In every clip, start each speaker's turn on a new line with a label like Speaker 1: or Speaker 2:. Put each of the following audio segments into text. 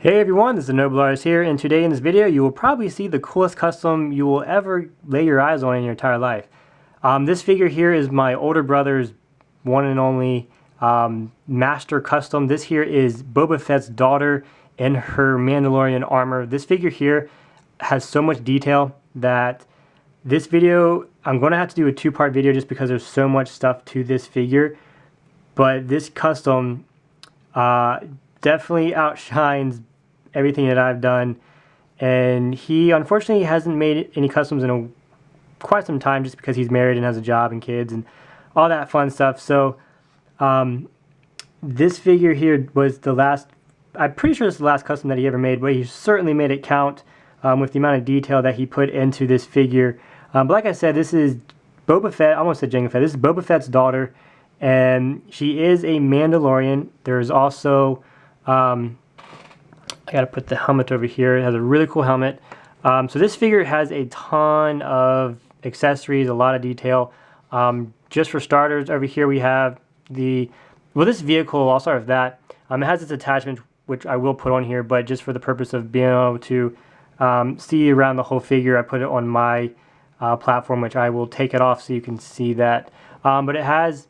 Speaker 1: Hey everyone, this is Noblars here, and today in this video you will probably see the coolest custom you will ever lay your eyes on in your entire life. This figure here is my older brother's one and only master custom. This here is Boba Fett's daughter in her Mandalorian armor. This figure here has so much detail that this video, I'm going to have to do a two-part video just because there's so much stuff to this figure. But this custom definitely outshines everything that I've done, and he unfortunately hasn't made any customs in quite some time just because he's married and has a job and kids and all that fun stuff. So this figure here was the last, I'm pretty sure it's the last custom that he ever made, but he certainly made it count with the amount of detail that he put into this figure. But like I said, this is Boba Fett, I almost said Jango Fett, this is Boba Fett's daughter, and she is a Mandalorian. There's also I gotta put the helmet over here. It has a really cool helmet. So this figure has a ton of accessories, a lot of detail. Just for starters, over here we have this vehicle, I'll start with that. It has its attachment, which I will put on here, but just for the purpose of being able to see around the whole figure, I put it on my platform, which I will take it off so you can see that. But it has,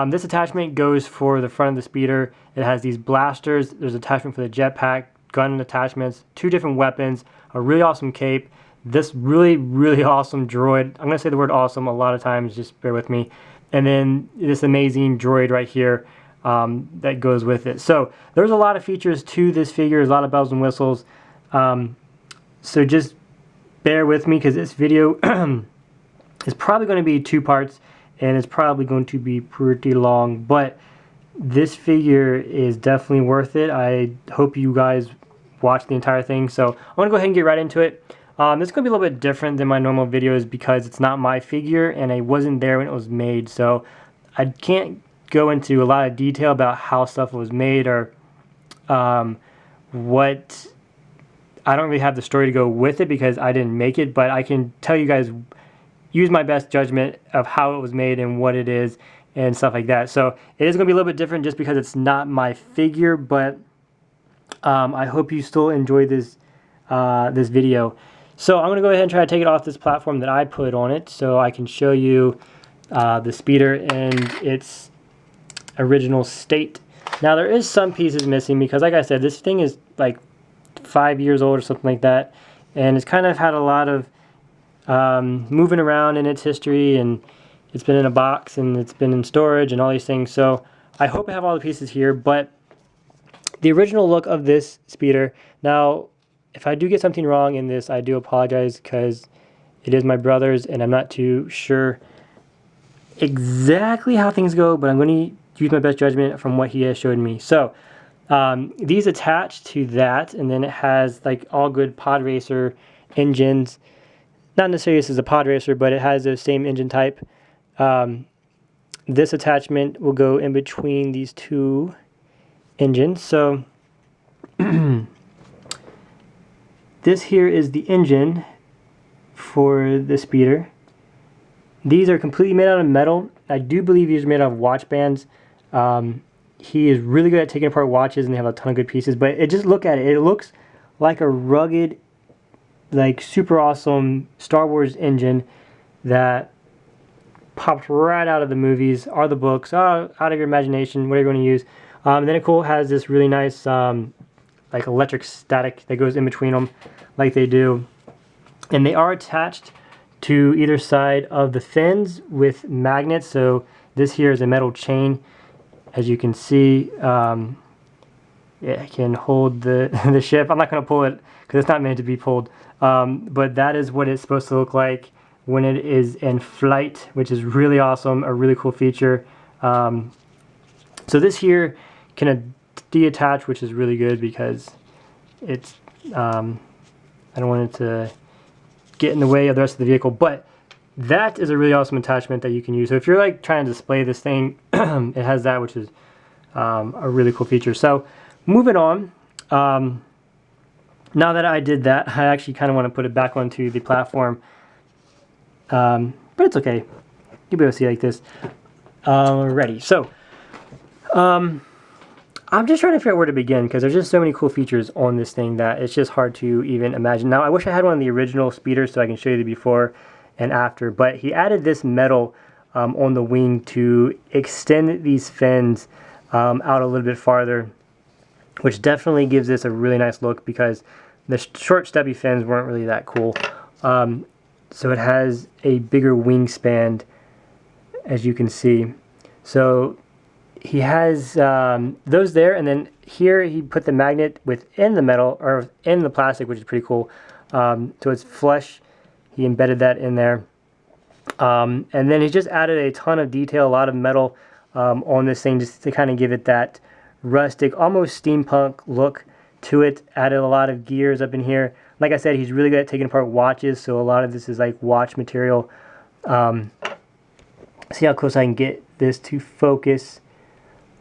Speaker 1: this attachment goes for the front of the speeder. It has these blasters, there's an attachment for the jetpack, gun attachments, two different weapons, a really awesome cape, this really awesome droid. I'm going to say the word awesome a lot of times, just bear with me. And then this amazing droid right here that goes with it. So there's a lot of features to this figure, a lot of bells and whistles. So just bear with me because this video is probably going to be two parts and it's probably going to be pretty long, but this figure is definitely worth it. I hope you guys watch the entire thing. So I'm going to go ahead and get right into it. This is going to be a little bit different than my normal videos because it's not my figure and I wasn't there when it was made. So I can't go into a lot of detail about how stuff was made or what. I don't really have the story to go with it because I didn't make it, but I can tell you guys, use my best judgment of how it was made and what it is and stuff like that. So it is going to be a little bit different just because it's not my figure, but I hope you still enjoy this this video. So I'm going to go ahead and try to take it off this platform that I put on it so I can show you the speeder in its original state. Now there is some pieces missing because like I said, this thing is like 5 years old or something like that, and it's kind of had a lot of moving around in its history, and it's been in a box and it's been in storage and all these things. So I hope I have all the pieces here, but the original look of this speeder, now if I do get something wrong in this, I do apologize because it is my brother's and I'm not too sure exactly how things go, but I'm going to use my best judgment from what he has showed me. So these attach to that, and then it has like all good pod racer engines. Not necessarily this is a pod racer, but it has the same engine type. This attachment will go in between these two engines. So this here is the engine for the speeder. These are completely made out of metal. I do believe these are made out of watch bands. He is really good at taking apart watches and they have a ton of good pieces, but just look at it. It looks like a rugged, like super awesome Star Wars engine that popped right out of the movies or the books, out of your imagination, whatever you want to use. And then it has this really nice like electric static that goes in between them like they do. And they are attached to either side of the fins with magnets. So this here is a metal chain. As you can see, it can hold the ship. I'm not going to pull it because it's not meant to be pulled. But that is what it's supposed to look like when it is in flight, which is really awesome, a really cool feature. So this here can detach, which is really good because it's I don't want it to get in the way of the rest of the vehicle, but that is a really awesome attachment that you can use. So if you're like trying to display this thing, it has that, which is a really cool feature. So moving on, now that I did that, I actually kind of want to put it back onto the platform, but it's okay. You'll be able to see like this. Ready. So I'm just trying to figure out where to begin because there's just so many cool features on this thing that it's just hard to even imagine. Now, I wish I had one of the original speeders so I can show you the before and after, but he added this metal on the wing to extend these fins out a little bit farther, which definitely gives this a really nice look because the short stubby fins weren't really that cool. So it has a bigger wingspan, as you can see. So he has those there, and then here he put the magnet within the metal, or in the plastic, which is pretty cool. So it's flush. He embedded that in there. And then he just added a ton of detail, a lot of metal on this thing, just to kind of give it that rustic, almost steampunk look to it. Added a lot of gears up in here. Like I said, he's really good at taking apart watches, so a lot of this is like watch material. See how close I can get this to focus.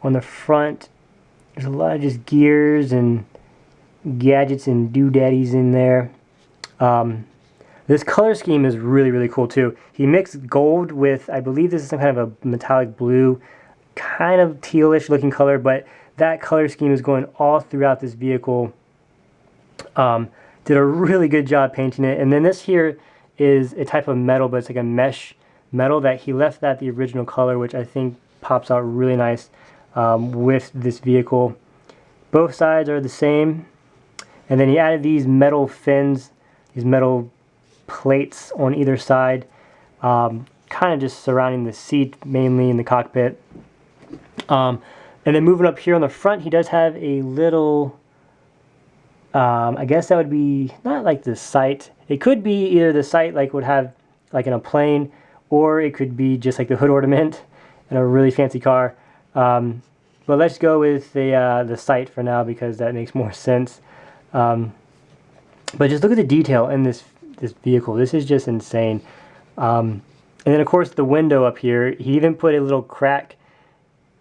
Speaker 1: On the front, there's a lot of just gears and gadgets and doodaddies in there. This color scheme is really, really cool too. He mixed gold with, I believe this is some kind of a metallic blue, kind of tealish looking color, but that color scheme is going all throughout this vehicle. Did a really good job painting it. And then this here is a type of metal, but it's like a mesh metal that he left that the original color, which I think pops out really nice with this vehicle. Both sides are the same. And then he added these metal fins, these metal plates on either side, kind of just surrounding the seat, mainly in the cockpit. And then moving up here on the front, he does have a little, I guess that would be not like the sight. It could be either the sight like would have like in a plane, or it could be just like the hood ornament in a really fancy car. But let's go with the sight for now because that makes more sense. But just look at the detail in this vehicle. This is just insane. And then of course the window up here, he even put a little crack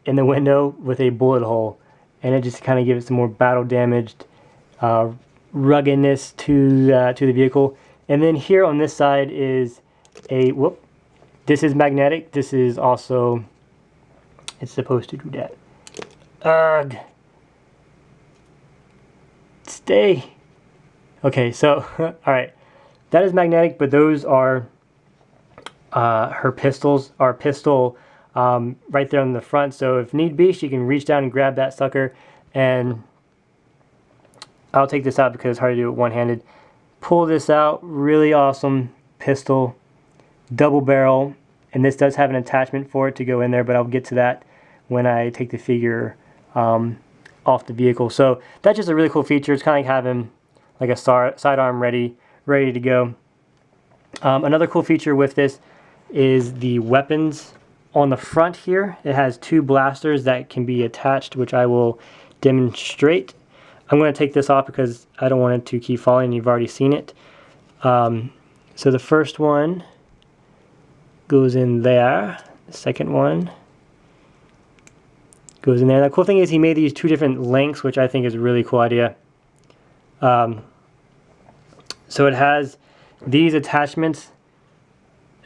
Speaker 1: in the window with a bullet hole, and it just kind of gives some more battle damaged ruggedness to the vehicle. And then here on this side is a this is magnetic. This is also, it's supposed to do that. Ugh. Stay. Okay, so alright, that is magnetic, but those are her pistols. Our pistol right there on the front, so if need be, she can reach down and grab that sucker. And I'll take this out because it's hard to do it one-handed. Pull this out, really awesome pistol, double barrel, and this does have an attachment for it to go in there, but I'll get to that when I take the figure off the vehicle. So that's just a really cool feature. It's kind of like having like a sidearm ready to go. Another cool feature with this is the weapons on the front here. It has two blasters that can be attached, which I will demonstrate. I'm going to take this off because I don't want it to keep falling. You've already seen it. So the first one goes in there. The second one goes in there. The cool thing is he made these two different lengths, which I think is a really cool idea. So it has these attachments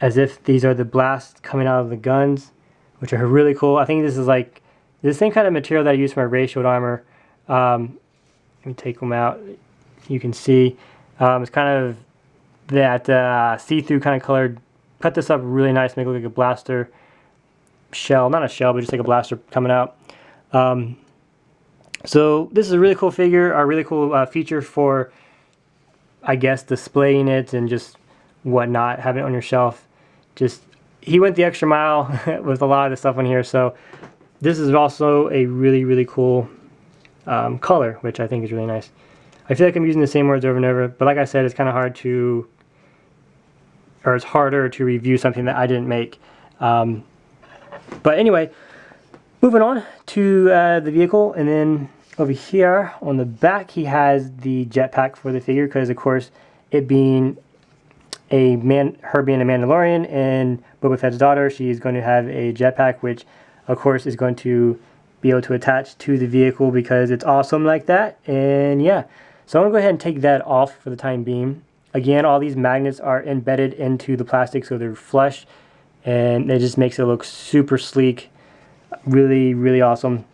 Speaker 1: as if these are the blasts coming out of the guns, which are really cool. I think this is like the same kind of material that I use for my ray shield armor. Let me take them out. You can see it's kind of that see-through kind of color. Cut this up really nice, make it look like a blaster shell. Not a shell, but just like a blaster coming out. So this is a really cool figure, a really cool feature for, I guess, displaying it and just whatnot, having it on your shelf. Just, he went the extra mile with a lot of the stuff on here. So this is also a really, really cool color, which I think is really nice. I feel like I'm using the same words over and over, but like I said, it's kind of hard to, or it's harder to review something that I didn't make. But anyway, moving on to the vehicle, and then over here on the back he has the jetpack for the figure, because of course it being her being a Mandalorian and Boba Fett's daughter, she's going to have a jetpack, which of course is going to be able to attach to the vehicle because it's awesome like that. And yeah, so I'm going to go ahead and take that off for the time being. Again, all these magnets are embedded into the plastic, so they're flush, and it just makes it look super sleek. Really, really awesome.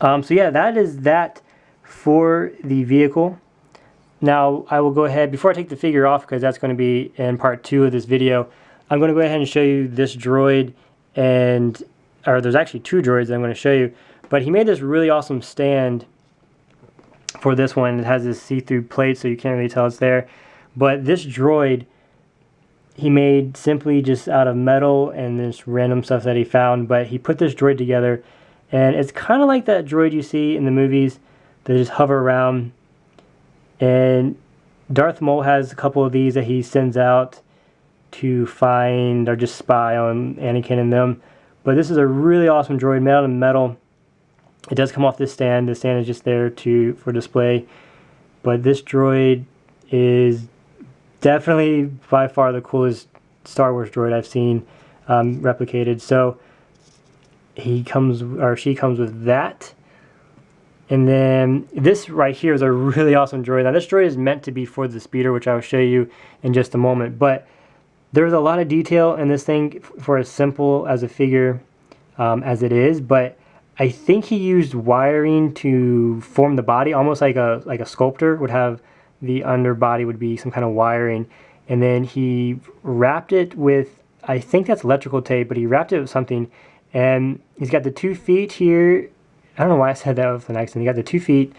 Speaker 1: So yeah, that is that for the vehicle. Now I will go ahead, before I take the figure off, because that's going to be in part 2 of this video, I'm going to go ahead and show you this droid, or there's actually 2 droids that I'm going to show you, but he made this really awesome stand for this one. It has this see-through plate, so you can't really tell it's there, but this droid he made simply just out of metal and this random stuff that he found, but he put this droid together, and it's kind of like that droid you see in the movies that just hover around. And Darth Maul has a couple of these that he sends out to find or just spy on Anakin and them. But this is a really awesome droid made out of metal. It does come off this stand. The stand is just there for display. But this droid is definitely by far the coolest Star Wars droid I've seen replicated. So she comes with that. And then this right here is a really awesome droid. Now this droid is meant to be for the speeder, which I will show you in just a moment. But there's a lot of detail in this thing for as simple as a figure as it is. But I think he used wiring to form the body, almost like a sculptor would have. The underbody would be some kind of wiring. And then he wrapped it with, I think that's electrical tape, but he wrapped it with something. And he's got the 2 feet here. I don't know why I said that with an accent. You got the 2 feet,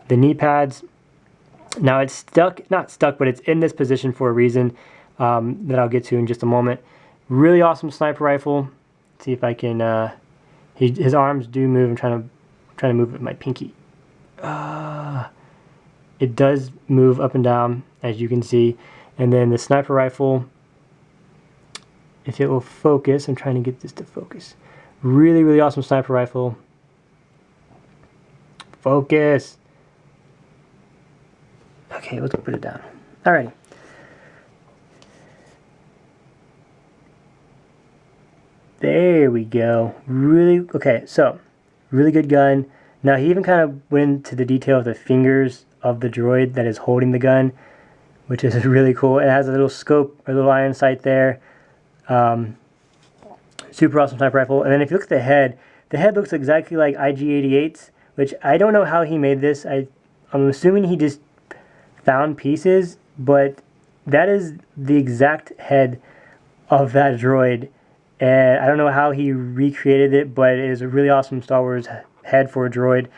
Speaker 1: the knee pads. Now it's stuck, not stuck, but it's in this position for a reason that I'll get to in just a moment. Really awesome sniper rifle. Let's see if I can. His arms do move. I'm trying to move with my pinky. It does move up and down, as you can see. And then the sniper rifle, if it will focus, I'm trying to get this to focus. Really, really awesome sniper rifle. Focus. Okay, let's put it down. Alrighty. There we go. Okay, so really good gun. Now he even kind of went into the detail of the fingers of the droid that is holding the gun, which is really cool. It has a little scope, a little iron sight there. Super awesome sniper rifle. And then if you look at the head looks exactly like IG-88's, which I don't know how he made this. I'm assuming he just found pieces, but that is the exact head of that droid. And I don't know how he recreated it, but it is a really awesome Star Wars head for a droid.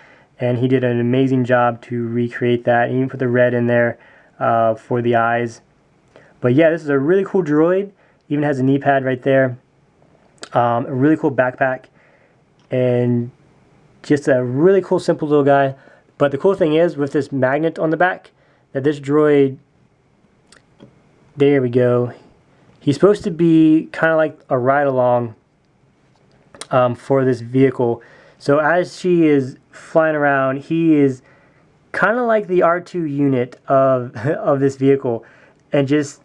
Speaker 1: And he did an amazing job to recreate that. He even put the red in there for the eyes. But yeah, this is a really cool droid. Even has a knee pad right there. A really cool backpack. And just a really cool, simple little guy. But the cool thing is, with this magnet on the back, that this droid, there we go. He's supposed to be kind of like a ride-along for this vehicle. So as she is flying around, he is kind of like the R2 unit of this vehicle, and just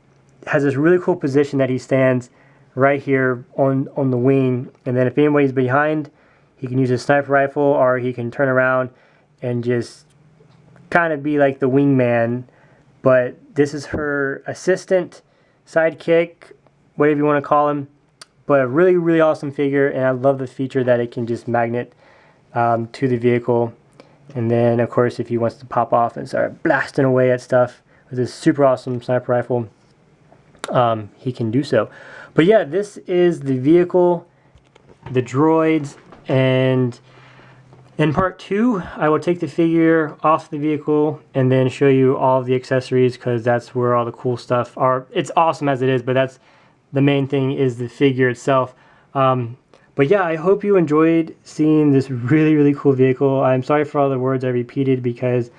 Speaker 1: has this really cool position that he stands right here on the wing. And then if anybody's behind, he can use his sniper rifle, or he can turn around and just kind of be like the wingman. But this is her assistant, sidekick, whatever you want to call him. But a really, really awesome figure, and I love the feature that it can just magnet to the vehicle. And then, of course, if he wants to pop off and start blasting away at stuff with this super awesome sniper rifle, he can do so. But yeah, this is the vehicle, the droids, and in part 2, I will take the figure off the vehicle and then show you all of the accessories, because that's where all the cool stuff are. It's awesome as it is, but that's the main thing, is the figure itself. But yeah, I hope you enjoyed seeing this really, really cool vehicle. I'm sorry for all the words I repeated, because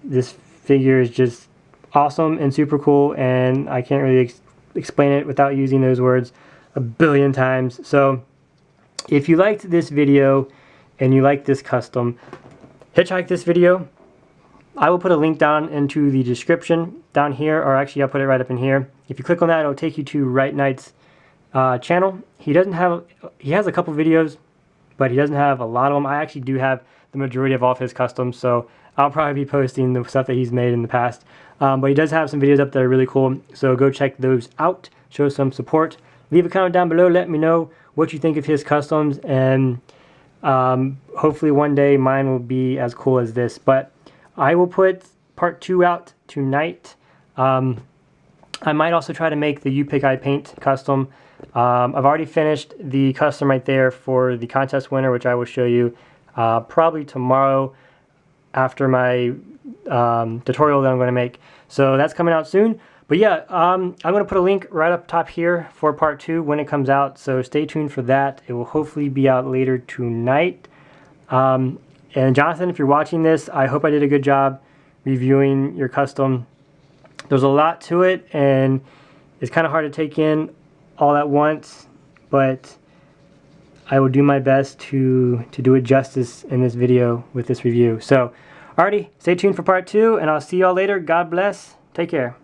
Speaker 1: this figure is just awesome and super cool, and I can't really explain it without using those words a billion times. So if you liked this video and you like this custom, hitchhike this video. I will put a link down into the description down here, or actually I'll put it right up in here. If you click on that, it'll take you to Right Knight's channel. He has a couple videos, but he doesn't have a lot of them. I actually do have the majority of all of his customs, so I'll probably be posting the stuff that he's made in the past. But he does have some videos up that are really cool, so go check those out. Show some support. Leave a comment down below. Let me know what you think of his customs, and Hopefully one day mine will be as cool as this, but I will put part 2 out tonight. I might also try to make the You Pick I Paint custom. I've already finished the custom right there for the contest winner, which I will show you probably tomorrow after my tutorial that I'm going to make. So that's coming out soon. But yeah, I'm going to put a link right up top here for part 2 when it comes out. So stay tuned for that. It will hopefully be out later tonight. And Jonathan, if you're watching this, I hope I did a good job reviewing your custom. There's a lot to it, and it's kind of hard to take in all at once, but I will do my best to do it justice in this video with this review. So, alrighty, stay tuned for part 2, and I'll see y'all later. God bless. Take care.